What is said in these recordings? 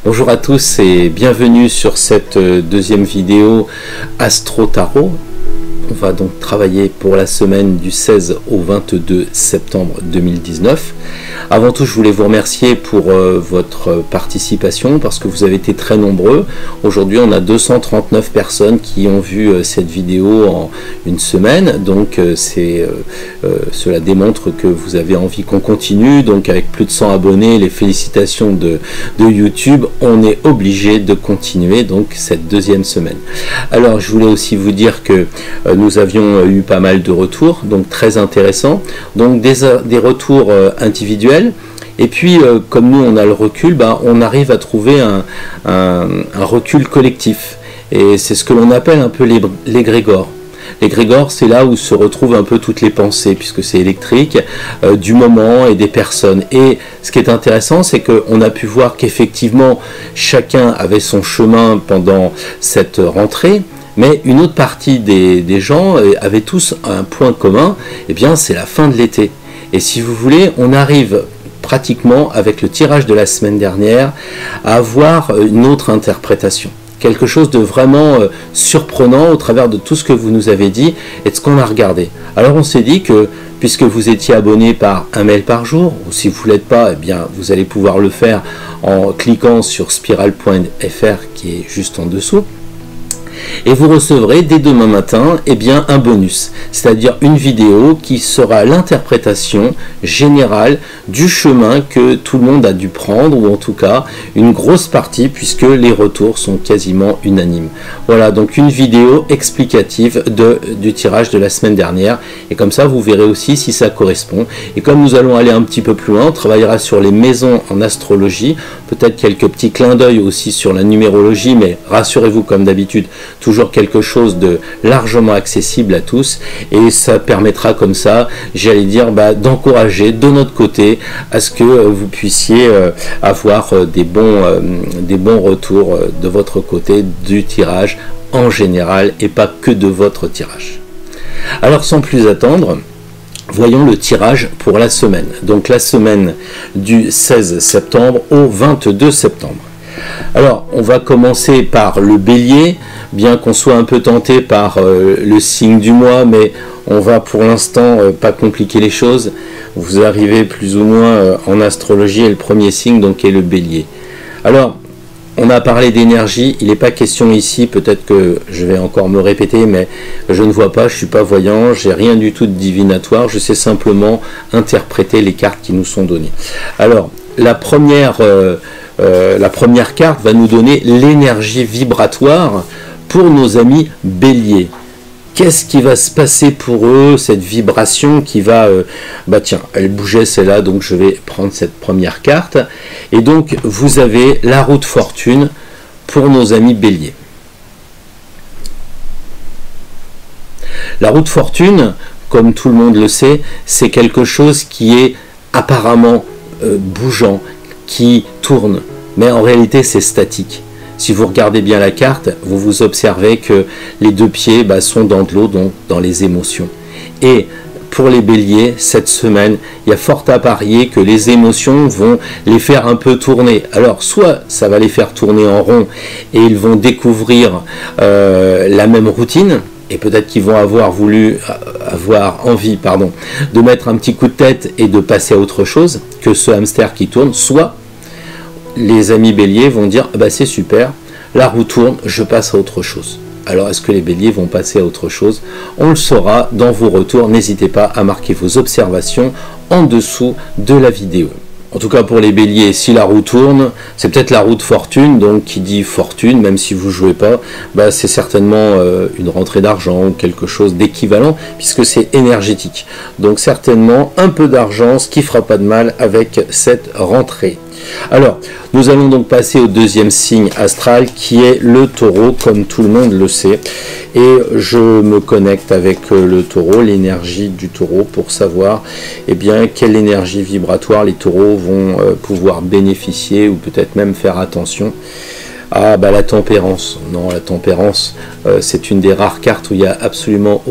Bonjour à tous et bienvenue sur cette deuxième vidéo Astro Tarot. On va donc travailler pour la semaine du 16 au 22 septembre 2019. Avant tout, je voulais vous remercier pour votre participation parce que vous avez été très nombreux. Aujourd'hui, on a 239 personnes qui ont vu cette vidéo en une semaine. Donc, cela démontre que vous avez envie qu'on continue. Donc, avec plus de 100 abonnés, les félicitations de YouTube, on est obligé de continuer donc cette deuxième semaine. Alors, je voulais aussi vous dire que nous avions eu pas mal de retours, donc très intéressant. Donc, des retours individuels. Et puis, comme nous, on a le recul, on arrive à trouver un recul collectif. Et c'est ce que l'on appelle un peu l'égrégore. L'égrégore, c'est là où se retrouvent un peu toutes les pensées, puisque c'est électrique, du moment et des personnes. Et ce qui est intéressant, c'est qu'on a pu voir qu'effectivement, chacun avait son chemin pendant cette rentrée, mais une autre partie des gens avaient tous un point commun, et bien c'est la fin de l'été. Et si vous voulez, on arrive pratiquement, avec le tirage de la semaine dernière, à avoir une autre interprétation. Quelque chose de vraiment surprenant au travers de tout ce que vous nous avez dit et de ce qu'on a regardé. Alors on s'est dit que, puisque vous étiez abonné par un mail par jour, ou si vous ne l'êtes pas, eh bien vous allez pouvoir le faire en cliquant sur spiral.fr qui est juste en dessous. Et vous recevrez dès demain matin un bonus, c'est-à-dire une vidéo qui sera l'interprétation générale du chemin que tout le monde a dû prendre, ou en tout cas une grosse partie, puisque les retours sont quasiment unanimes. Voilà, donc une vidéo explicative du tirage de la semaine dernière, et comme ça vous verrez aussi si ça correspond. Et comme nous allons aller un petit peu plus loin, on travaillera sur les maisons en astrologie, peut-être quelques petits clins d'œil aussi sur la numérologie, mais rassurez-vous, comme d'habitude, toujours quelque chose de largement accessible à tous, et ça permettra comme ça, j'allais dire, d'encourager de notre côté à ce que vous puissiez avoir des bons retours de votre côté du tirage en général et pas que de votre tirage. Alors sans plus attendre, voyons le tirage pour la semaine. Donc la semaine du 16 septembre au 22 septembre. Alors, on va commencer par le bélier, bien qu'on soit un peu tenté par le signe du mois, mais on va pour l'instant pas compliquer les choses. Vous arrivez plus ou moins en astrologie et le premier signe donc est le bélier. Alors, on a parlé d'énergie, il n'est pas question ici, peut-être que je vais encore me répéter, mais je ne vois pas, je ne suis pas voyant, j'ai rien du tout de divinatoire, je sais simplement interpréter les cartes qui nous sont données. Alors, la première carte va nous donner l'énergie vibratoire pour nos amis béliers. Qu'est-ce qui va se passer pour eux, cette vibration qui va... tiens, elle bougeait celle-là, donc je vais prendre cette première carte. Et donc, vous avez la roue de fortune pour nos amis béliers. La roue de fortune, comme tout le monde le sait, c'est quelque chose qui est apparemment bougeant, qui tourne, mais en réalité c'est statique. Si vous regardez bien la carte, vous observez que les deux pieds sont dans de l'eau, donc dans les émotions. Et pour les béliers, cette semaine, il y a fort à parier que les émotions vont les faire un peu tourner. Alors, soit ça va les faire tourner en rond et ils vont découvrir la même routine, et peut-être qu'ils vont avoir envie de mettre un petit coup de tête et de passer à autre chose que ce hamster qui tourne, soit les amis béliers vont dire c'est super, la roue tourne, je passe à autre chose. Alors est-ce que les béliers vont passer à autre chose? On le saura dans vos retours, n'hésitez pas à marquer vos observations en dessous de la vidéo. En tout cas pour les béliers, si la roue tourne, c'est peut-être la roue de fortune, donc qui dit fortune, même si vous ne jouez pas, c'est certainement une rentrée d'argent ou quelque chose d'équivalent, puisque c'est énergétique. Donc certainement un peu d'argent, ce qui fera pas de mal avec cette rentrée. Alors, nous allons donc passer au deuxième signe astral qui est le taureau, comme tout le monde le sait. Et je me connecte avec le taureau, l'énergie du taureau, pour savoir quelle énergie vibratoire les taureaux vont pouvoir bénéficier ou peut-être même faire attention. Ah, la tempérance. Non, la tempérance, c'est une des rares cartes où il n'y a absolument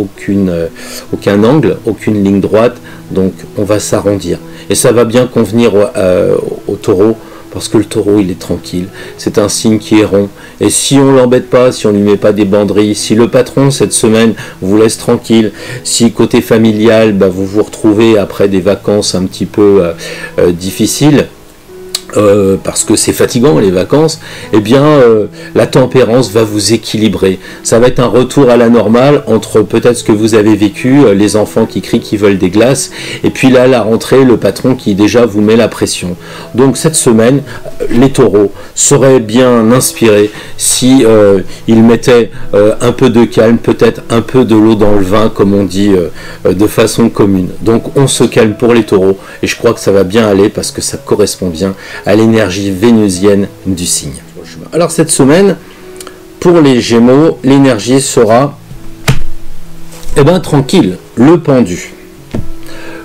aucun angle, aucune ligne droite. Donc, on va s'arrondir. Et ça va bien convenir au taureau parce que le taureau il est tranquille, c'est un signe qui est rond, et si on l'embête pas, si on lui met pas des banderilles, si le patron cette semaine vous laisse tranquille, si côté familial vous vous retrouvez après des vacances un petit peu difficiles, parce que c'est fatigant les vacances, eh bien la tempérance va vous équilibrer. Ça va être un retour à la normale entre peut-être ce que vous avez vécu, les enfants qui crient qu'ils veulent des glaces, et puis là la rentrée, le patron qui déjà vous met la pression. Donc cette semaine, les taureaux seraient bien inspirés si ils mettaient un peu de calme, peut-être un peu de l'eau dans le vin, comme on dit de façon commune. Donc on se calme pour les taureaux, et je crois que ça va bien aller parce que ça correspond bien à l'énergie vénusienne du signe. Alors cette semaine, pour les Gémeaux, l'énergie sera tranquille, le pendu.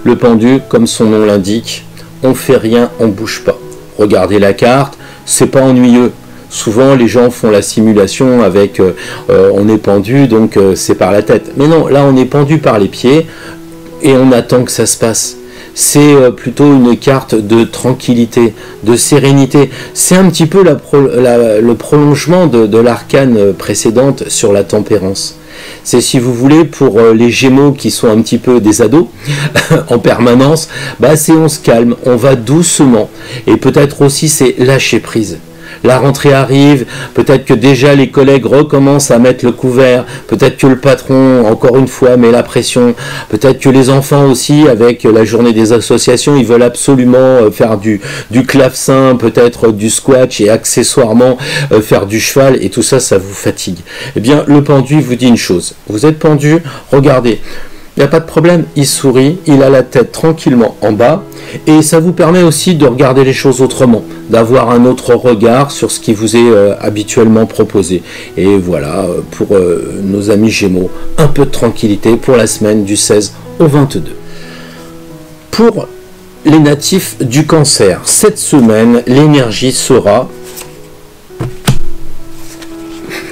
Le pendu, comme son nom l'indique, on fait rien, on bouge pas. Regardez la carte, c'est pas ennuyeux. Souvent les gens font la simulation avec on est pendu, donc c'est par la tête. Mais non, là on est pendu par les pieds et on attend que ça se passe. C'est plutôt une carte de tranquillité, de sérénité. C'est un petit peu le prolongement de l'arcane précédente sur la tempérance. C'est, si vous voulez, pour les Gémeaux qui sont un petit peu des ados en permanence, c'est on se calme, on va doucement. Et peut-être aussi c'est lâcher prise. La rentrée arrive, peut-être que déjà les collègues recommencent à mettre le couvert, peut-être que le patron, encore une fois, met la pression, peut-être que les enfants aussi, avec la journée des associations, ils veulent absolument faire du clavecin, peut-être du squash et accessoirement faire du cheval, et tout ça, ça vous fatigue. Eh bien, le pendu vous dit une chose, vous êtes pendu, regardez, il n'y a pas de problème, il sourit, il a la tête tranquillement en bas, et ça vous permet aussi de regarder les choses autrement, d'avoir un autre regard sur ce qui vous est habituellement proposé. Et voilà, pour nos amis Gémeaux, un peu de tranquillité pour la semaine du 16 au 22. Pour les natifs du Cancer, cette semaine, l'énergie sera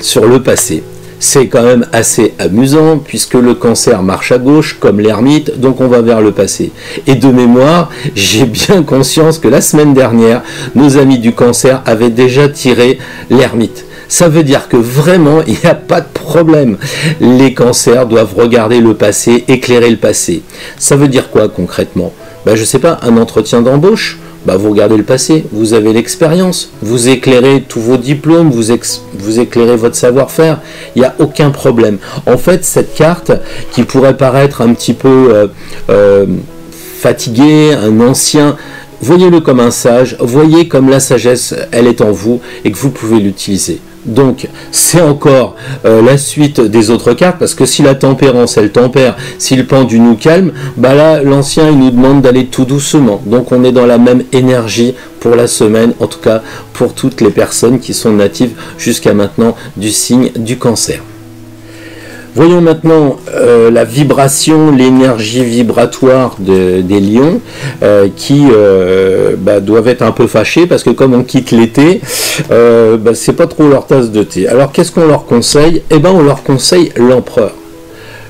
sur le passé. C'est quand même assez amusant puisque le Cancer marche à gauche comme l'ermite, donc on va vers le passé. Et de mémoire, j'ai bien conscience que la semaine dernière, nos amis du Cancer avaient déjà tiré l'ermite. Ça veut dire que vraiment, il n'y a pas de problème. Les Cancers doivent regarder le passé, éclairer le passé. Ça veut dire quoi concrètement? Je ne sais pas, un entretien d'embauche? Vous regardez le passé, vous avez l'expérience, vous éclairez tous vos diplômes, vous éclairez votre savoir-faire, il n'y a aucun problème. En fait, cette carte, qui pourrait paraître un petit peu fatiguée, un ancien, voyez-le comme un sage, voyez comme la sagesse, elle est en vous et que vous pouvez l'utiliser. Donc, c'est encore la suite des autres cartes, parce que si la tempérance, elle tempère, si le pendu nous calme, là, l'ancien, il nous demande d'aller tout doucement. Donc, on est dans la même énergie pour la semaine, en tout cas, pour toutes les personnes qui sont natives jusqu'à maintenant du signe du Cancer. Voyons maintenant la vibration, l'énergie vibratoire des lions qui doivent être un peu fâchés parce que comme on quitte l'été, c'est pas trop leur tasse de thé. Alors qu'est-ce qu'on leur conseille? On leur conseille l'empereur.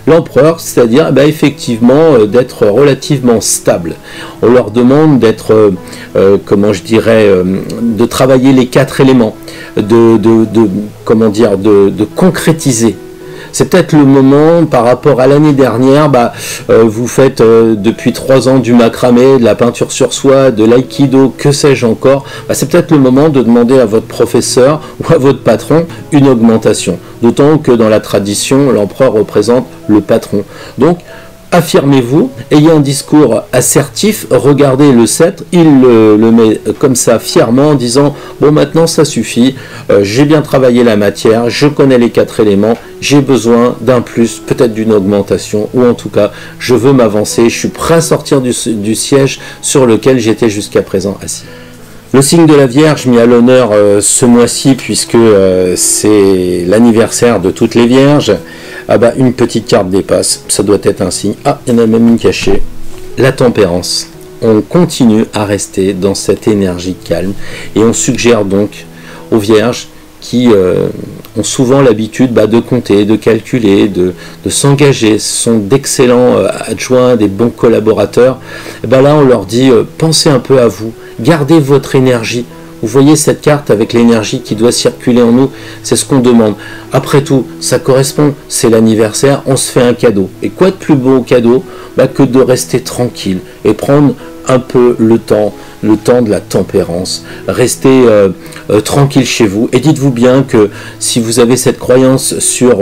L'empereur, c'est-à-dire effectivement d'être relativement stable. On leur demande d'être, de travailler les 4 éléments, de concrétiser. C'est peut-être le moment par rapport à l'année dernière, vous faites depuis 3 ans du macramé, de la peinture sur soie, de l'aïkido, que sais-je encore, c'est peut-être le moment de demander à votre professeur ou à votre patron une augmentation. D'autant que dans la tradition, l'empereur représente le patron. Donc, affirmez-vous, ayez un discours assertif, regardez le sceptre, il le met comme ça fièrement en disant « Bon, maintenant ça suffit, j'ai bien travaillé la matière, je connais les 4 éléments, j'ai besoin d'un plus, peut-être d'une augmentation, ou en tout cas, je veux m'avancer, je suis prêt à sortir du siège sur lequel j'étais jusqu'à présent assis. » Le signe de la Vierge mis à l'honneur ce mois-ci, puisque c'est l'anniversaire de toutes les Vierges. Une petite carte dépasse, ça doit être un signe. Il y en a même une cachée. La tempérance. On continue à rester dans cette énergie calme et on suggère donc aux Vierges qui ont souvent l'habitude de compter, de calculer, de s'engager, ce sont d'excellents adjoints, des bons collaborateurs. Là on leur dit pensez un peu à vous, gardez votre énergie Vous voyez cette carte avec l'énergie qui doit circuler en nous, c'est ce qu'on demande. Après tout, ça correspond, c'est l'anniversaire, on se fait un cadeau. Et quoi de plus beau cadeau que de rester tranquille et prendre un peu le temps de la tempérance. Restez tranquille chez vous et dites-vous bien que si vous avez cette croyance sur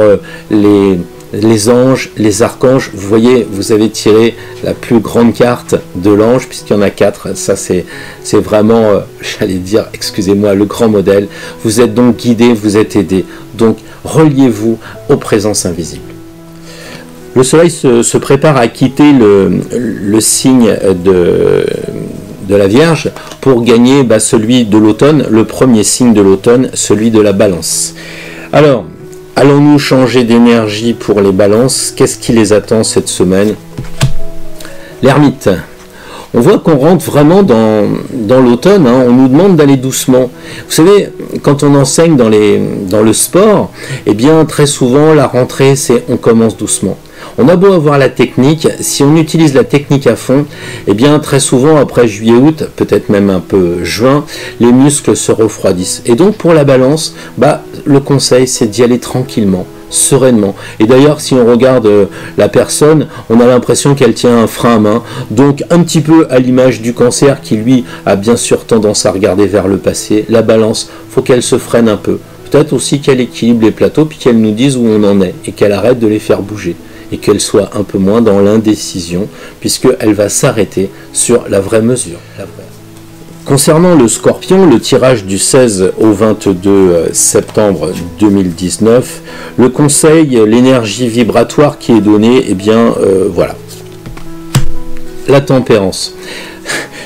les anges, les archanges, vous voyez, vous avez tiré la plus grande carte de l'ange, puisqu'il y en a 4, ça c'est vraiment, j'allais dire, excusez-moi, le grand modèle. Vous êtes donc guidé, vous êtes aidé, donc reliez-vous aux présences invisibles. Le soleil se prépare à quitter le signe de la Vierge pour gagner celui de l'automne, le premier signe de l'automne, celui de la Balance. Alors, allons-nous changer d'énergie pour les balances? Qu'est-ce qui les attend cette semaine? L'ermite. On voit qu'on rentre vraiment dans l'automne, hein. On nous demande d'aller doucement. Vous savez, quand on enseigne dans le sport, eh bien très souvent la rentrée c'est on commence doucement. On a beau avoir la technique, si on utilise la technique à fond, eh bien très souvent après juillet-août, peut-être même un peu juin, les muscles se refroidissent. Et donc pour la balance, le conseil c'est d'y aller tranquillement, sereinement. Et d'ailleurs si on regarde la personne, on a l'impression qu'elle tient un frein à main. Donc un petit peu à l'image du Cancer qui lui a bien sûr tendance à regarder vers le passé, la balance, faut qu'elle se freine un peu. Peut-être aussi qu'elle équilibre les plateaux puis qu'elle nous dise où on en est et qu'elle arrête de les faire bouger. Et qu'elle soit un peu moins dans l'indécision, puisqu'elle va s'arrêter sur la vraie mesure. Concernant le Scorpion, le tirage du 16 au 22 septembre 2019, le conseil, l'énergie vibratoire qui est donnée, eh bien voilà. La tempérance.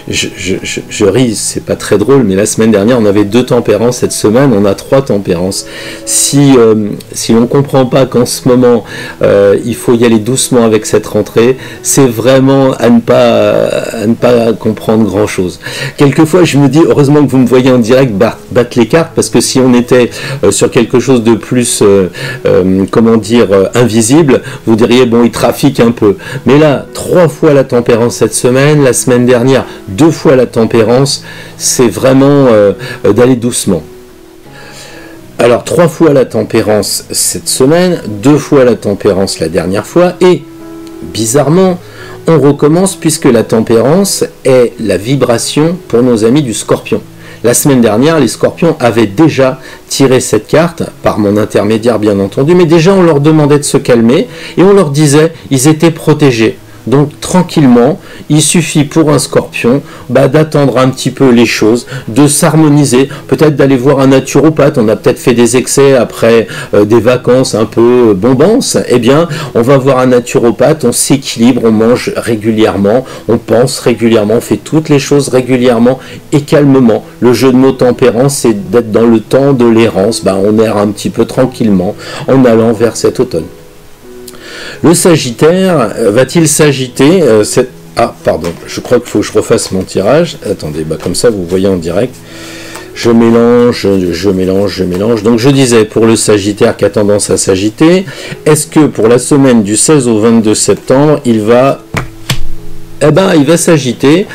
Je ris, c'est pas très drôle, mais la semaine dernière on avait 2 tempérances, cette semaine on a 3 tempérances. Si on ne comprend pas qu'en ce moment il faut y aller doucement avec cette rentrée, c'est vraiment à ne pas comprendre grand chose. Quelquefois je me dis heureusement que vous me voyez en direct battre les cartes, parce que si on était sur quelque chose de plus comment dire invisible, vous diriez bon il trafique un peu. Mais là 3 fois la tempérance cette semaine, la semaine dernière 2 fois la tempérance, c'est vraiment d'aller doucement. Alors 3 fois la tempérance cette semaine, 2 fois la tempérance la dernière fois, et bizarrement, on recommence puisque la tempérance est la vibration pour nos amis du Scorpion. La semaine dernière, les Scorpions avaient déjà tiré cette carte, par mon intermédiaire bien entendu, mais déjà on leur demandait de se calmer et on leur disait ils étaient protégés. Donc tranquillement, il suffit pour un Scorpion d'attendre un petit peu les choses, de s'harmoniser, peut-être d'aller voir un naturopathe. On a peut-être fait des excès après des vacances un peu bombances. Eh bien, on va voir un naturopathe, on s'équilibre, on mange régulièrement, on pense régulièrement, on fait toutes les choses régulièrement et calmement. Le jeu de mots tempérance, c'est d'être dans le temps de l'errance. On erre un petit peu tranquillement en allant vers cet automne. Le Sagittaire va-t-il s'agiter Ah, pardon, je crois qu'il faut que je refasse mon tirage. Attendez, comme ça, vous voyez en direct. Je mélange. Donc, je disais, pour le Sagittaire qui a tendance à s'agiter, est-ce que pour la semaine du 16 au 22 septembre, il va s'agiter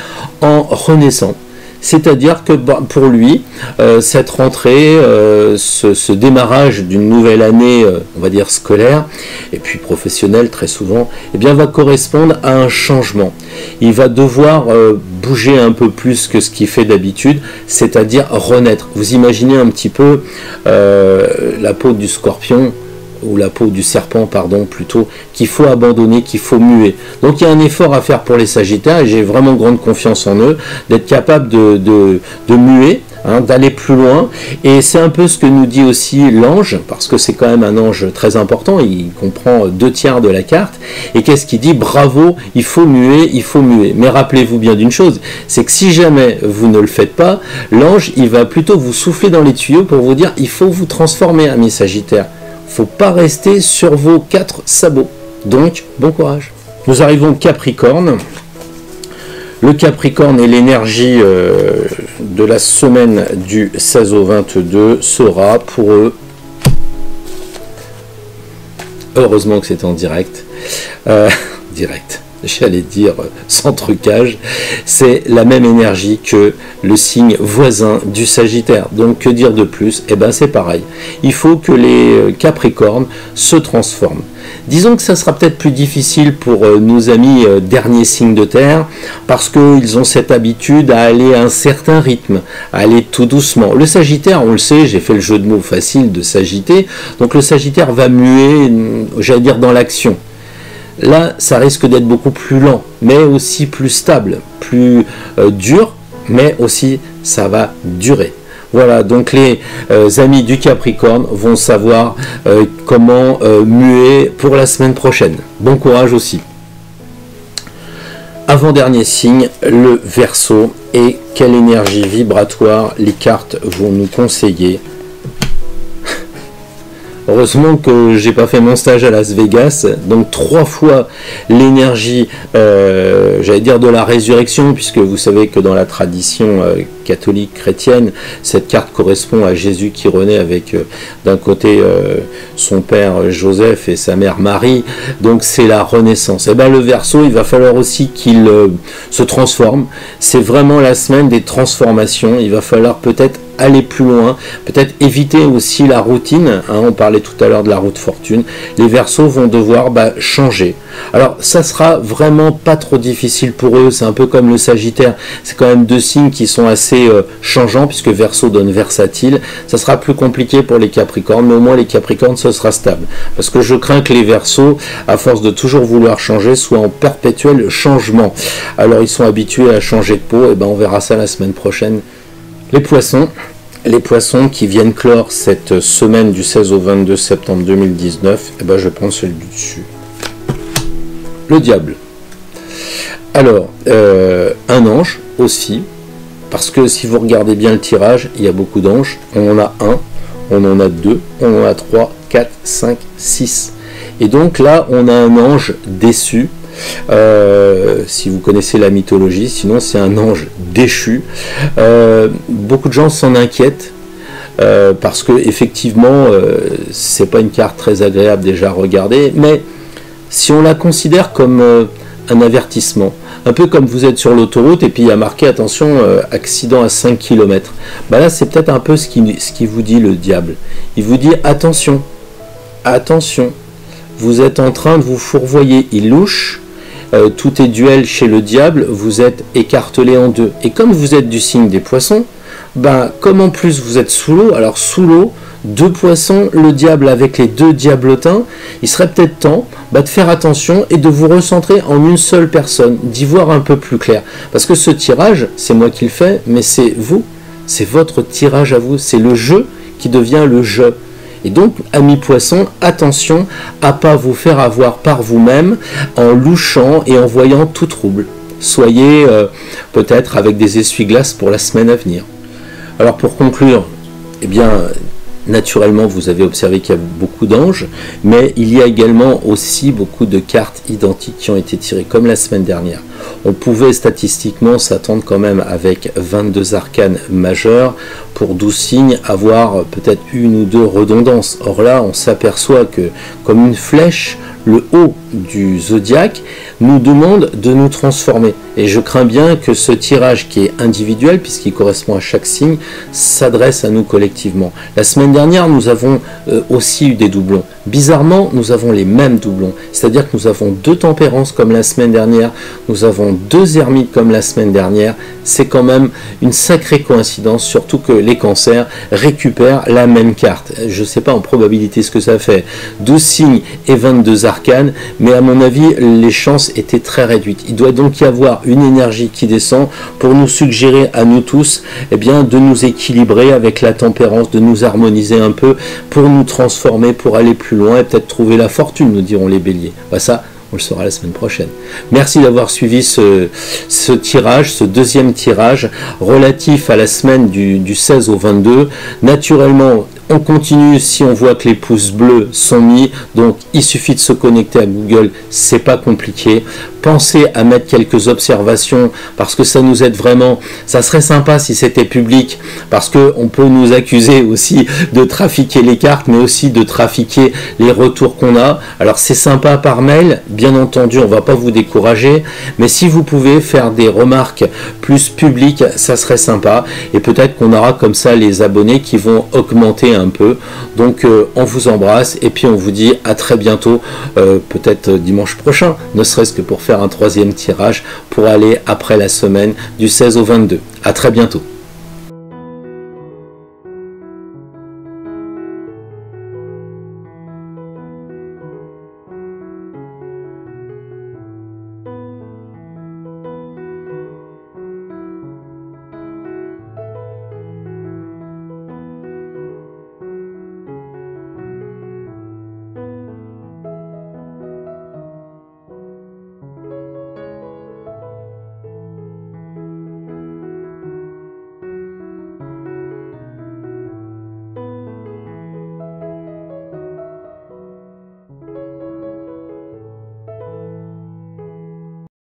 en renaissant. C'est-à-dire que pour lui, cette rentrée, ce démarrage d'une nouvelle année, on va dire scolaire, et puis professionnelle très souvent, eh bien, va correspondre à un changement. Il va devoir bouger un peu plus que ce qu'il fait d'habitude, c'est-à-dire renaître. Vous imaginez un petit peu la peau du Scorpion, ou la peau du serpent, pardon, plutôt, qu'il faut abandonner, qu'il faut muer. Donc il y a un effort à faire pour les Sagittaires, et j'ai vraiment grande confiance en eux, d'être capable de muer, d'aller plus loin. Et c'est un peu ce que nous dit aussi l'ange, parce que c'est quand même un ange très important, il comprend 2/3 de la carte. Et qu'est-ce qu'il dit? Bravo, il faut muer, il faut muer. Mais rappelez-vous bien d'une chose, c'est que si jamais vous ne le faites pas, l'ange, il va plutôt vous souffler dans les tuyaux pour vous dire, il faut vous transformer, amis Sagittaires. Faut pas rester sur vos 4 sabots. Donc, bon courage. Nous arrivons au Capricorne. Le Capricorne et l'énergie de la semaine du 16 au 22 sera pour eux, heureusement que c'est en direct, j'allais dire sans trucage, c'est la même énergie que le signe voisin du Sagittaire. Donc que dire de plus? Eh bien c'est pareil. Il faut que les Capricornes se transforment. Disons que ça sera peut-être plus difficile pour nos amis derniers signes de terre, parce qu'ils ont cette habitude à aller à un certain rythme, à aller tout doucement. Le Sagittaire, on le sait, j'ai fait le jeu de mots facile de s'agiter, donc le Sagittaire va muer, j'allais dire, dans l'action. Là, ça risque d'être beaucoup plus lent, mais aussi plus stable, plus dur, mais aussi ça va durer. Voilà, donc les amis du Capricorne vont savoir comment muer pour la semaine prochaine. Bon courage aussi. Avant-dernier signe, le Verseau. Et quelle énergie vibratoire les cartes vont nous conseiller. Heureusement que j'ai pas fait mon stage à Las Vegas, donc 3 fois l'énergie, j'allais dire de la résurrection, puisque vous savez que dans la tradition catholique chrétienne, cette carte correspond à Jésus qui renaît avec d'un côté son père Joseph et sa mère Marie, donc c'est la renaissance. Et bien le Verseau, il va falloir aussi qu'il se transforme, c'est vraiment la semaine des transformations, il va falloir peut-être aller plus loin, peut-être éviter aussi la routine, hein, on parlait tout à l'heure de la route fortune, les Verseaux vont devoir changer. Alors ça sera vraiment pas trop difficile pour eux, c'est un peu comme le Sagittaire, c'est quand même 2 signes qui sont assez changeants, puisque Verseau donne versatile, ça sera plus compliqué pour les Capricornes, mais au moins les Capricornes ce sera stable, parce que je crains que les Verseaux, à force de toujours vouloir changer, soient en perpétuel changement. Alors ils sont habitués à changer de peau, et ben on verra ça la semaine prochaine. Les Poissons qui viennent clore cette semaine du 16 au 22 septembre 2019, eh ben je prends celui du dessus. Le Diable. Alors, un ange aussi, parce que si vous regardez bien le tirage, il y a beaucoup d'anges. On en a 1, on en a 2, on en a 3, 4, 5, 6. Et donc là, on a un ange déçu. Si vous connaissez la mythologie, sinon c'est un ange déchu. Beaucoup de gens s'en inquiètent parce que effectivement c'est pas une carte très agréable déjà à regarder, mais si on la considère comme un avertissement, un peu comme vous êtes sur l'autoroute et puis il y a marqué attention accident à 5 km, là c'est peut-être un peu ce qui vous dit le diable. Il vous dit attention, attention, vous êtes en train de vous fourvoyer, il louche. Tout est duel chez le diable, vous êtes écartelé en deux. Et comme vous êtes du signe des Poissons, comme en plus vous êtes sous l'eau, alors sous l'eau, 2 poissons, le diable avec les 2 diablotins, il serait peut-être temps de faire attention et de vous recentrer en une seule personne, d'y voir un peu plus clair. Parce que ce tirage, c'est moi qui le fais, mais c'est vous, c'est votre tirage à vous, c'est le jeu qui devient le jeu. Et donc, amis poissons, attention à ne pas vous faire avoir par vous-même en louchant et en voyant tout trouble. Soyez peut-être avec des essuie-glaces pour la semaine à venir. Alors pour conclure, eh bien, naturellement, vous avez observé qu'il y a beaucoup d'anges, mais il y a également aussi beaucoup de cartes identiques qui ont été tirées, comme la semaine dernière. On pouvait statistiquement s'attendre quand même avec 22 arcanes majeures pour 12 signes avoir peut-être 1 ou 2 redondances. Or là, on s'aperçoit que comme une flèche, le haut du zodiaque nous demande de nous transformer. Et je crains bien que ce tirage qui est individuel, puisqu'il correspond à chaque signe, s'adresse à nous collectivement. La semaine dernière, nous avons aussi eu des doublons. Bizarrement, nous avons les mêmes doublons. C'est-à-dire que nous avons 2 tempérances comme la semaine dernière, nous avons 2 ermites comme la semaine dernière. C'est quand même une sacrée coïncidence, surtout que les cancers récupèrent la même carte. Je ne sais pas en probabilité ce que ça fait. 12 signes et 22 arcanes, mais à mon avis, les chances étaient très réduites. Il doit donc y avoir une énergie qui descend pour nous suggérer à nous tous de nous équilibrer avec la tempérance, de nous harmoniser un peu pour nous transformer, pour aller plus loin et peut-être trouver la fortune, nous diront les béliers. Ça, on le saura la semaine prochaine. Merci d'avoir suivi ce tirage, ce deuxième tirage relatif à la semaine du 16 au 22. Naturellement, On continue si on voit que les pouces bleus sont mis, donc il suffit de se connecter à Google, c'est pas compliqué. Pensez à mettre quelques observations parce que ça nous aide vraiment. Ça serait sympa si c'était public parce que on peut nous accuser aussi de trafiquer les cartes, mais aussi de trafiquer les retours qu'on a. Alors c'est sympa par mail, bien entendu, on va pas vous décourager, mais si vous pouvez faire des remarques plus publiques, ça serait sympa et peut-être qu'on aura comme ça les abonnés qui vont augmenter un peu. Donc on vous embrasse et puis on vous dit à très bientôt, peut-être dimanche prochain, ne serait-ce que pour faire un troisième tirage pour aller après la semaine du 16 au 22. À très bientôt.